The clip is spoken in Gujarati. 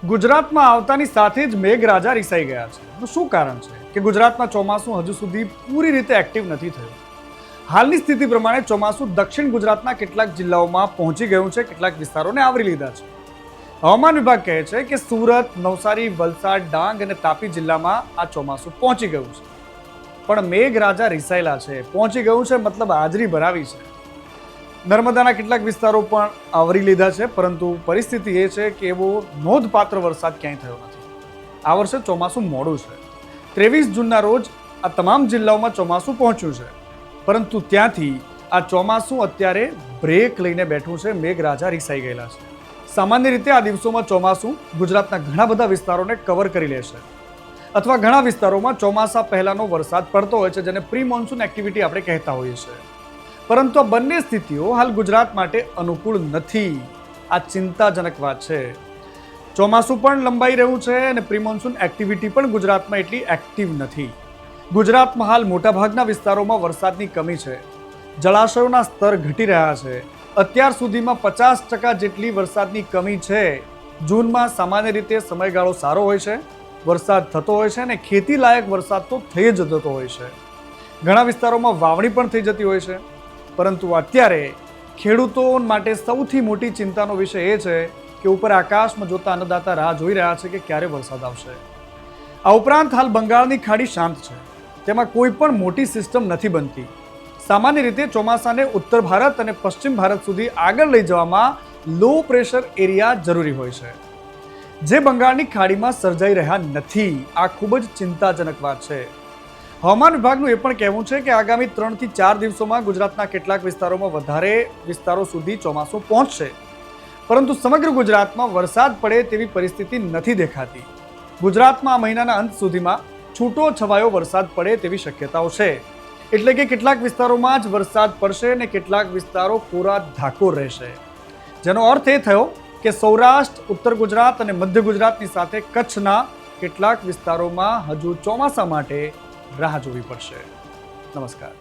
ગુજરાતમાં આવતાની સાથે જ મેઘરાજા રિસાઈ ગયા છે. એનું શું કારણ છે કે ગુજરાતમાં ચોમાસું હજુ સુધી પૂરી રીતે એક્ટિવ નથી થયું. હાલની સ્થિતિ પ્રમાણે ચોમાસું દક્ષિણ ગુજરાતના કેટલાક જિલ્લાઓમાં પહોંચી ગયું છે, કેટલાક વિસ્તારોને આવરી લીધા છે. હવામાન વિભાગ કહે છે કે સુરત, નવસારી, વલસાડ, ડાંગ અને તાપી જિલ્લામાં આ ચોમાસું પહોંચી ગયું છે. પણ મેઘરાજા રિસાયેલા છે, પહોંચી ગયું છે મતલબ હાજરી ભરાવી છે. નર્મદાના કેટલાક વિસ્તારો પણ આવરી લીધા છે, પરંતુ પરિસ્થિતિ એ છે કે એવો નોંધપાત્ર વરસાદ ક્યાંય થયો નથી. આ વર્ષે ચોમાસું મોડું છે. 23 જૂનના રોજ આ તમામ જિલ્લાઓમાં ચોમાસું પહોંચ્યું છે, પરંતુ ત્યાંથી આ ચોમાસું અત્યારે બ્રેક લઈને બેઠું છે. મેઘરાજા રિસાઈ ગયેલા છે. સામાન્ય રીતે આ દિવસોમાં ચોમાસું ગુજરાતના ઘણા બધા વિસ્તારોને કવર કરી લેશે, અથવા ઘણા વિસ્તારોમાં ચોમાસા પહેલાનો વરસાદ પડતો હોય છે, જેને પ્રી મોન્સૂન એક્ટિવિટી આપણે કહેતા હોઈએ છીએ. પરંતુ આ બંને સ્થિતિઓ હાલ ગુજરાત માટે અનુકૂળ નથી. આ ચિંતાજનક વાત છે. ચોમાસું પણ લંબાઈ રહ્યું છે અને પ્રી મોન્સૂન એક્ટિવિટી પણ ગુજરાતમાં એટલી એક્ટિવ નથી. ગુજરાતમાં હાલ મોટાભાગના વિસ્તારોમાં વરસાદની કમી છે. જળાશયોના સ્તર ઘટી રહ્યા છે. અત્યાર સુધીમાં 50% જેટલી વરસાદની કમી છે. જૂનમાં સામાન્ય રીતે સમયગાળો સારો હોય છે, વરસાદ થતો હોય છે અને ખેતી લાયક વરસાદ તો થઈ જ જતો હોય છે. ઘણા વિસ્તારોમાં વાવણી પણ થઈ જતી હોય છે. પરંતુ અત્યારે ખેડૂતો માટે સૌથી મોટી ચિંતાનો વિષય એ છે કે ઉપર આકાશમાં જોતા અન્નદાતા રાહ જોઈ રહ્યા છે કે ક્યારે વરસાદ આવશે. આ ઉપરાંત હાલ બંગાળની ખાડી શાંત છે. તેમાં કોઈ પણ મોટી સિસ્ટમ નથી બનતી. સામાન્ય રીતે ચોમાસાને ઉત્તર ભારત અને પશ્ચિમ ભારત સુધી આગળ લઈ જવામાં લો પ્રેશર એરિયા જરૂરી હોય છે, જે બંગાળની ખાડીમાં સર્જાઈ રહ્યા નથી. આ ખૂબ જ ચિંતાજનક વાત છે. હવામાન વિભાગનું એ પણ કહેવું છે કે આગામી 3 થી 4 દિવસોમાં ગુજરાતના કેટલાક વિસ્તારોમાં વધારે વિસ્તારો સુધી ચોમાસું પહોંચશે, પરંતુ સમગ્ર ગુજરાતમાં વરસાદ પડે તેવી પરિસ્થિતિ નથી દેખાતી. ગુજરાતમાં આ મહિનાના અંત સુધીમાં છૂટો છવાયો વરસાદ પડે તેવી શક્યતાઓ છે. એટલે કે કેટલાક વિસ્તારોમાં જ વરસાદ પડશે અને કેટલાક વિસ્તારો કોરા ધાકોર રહેશે, જેનો અર્થ એ થયો કે સૌરાષ્ટ્ર, ઉત્તર ગુજરાત અને મધ્ય ગુજરાતની સાથે કચ્છના કેટલાક વિસ્તારોમાં હજુ ચોમાસા માટે રાહ જોવી પડશે. નમસ્કાર.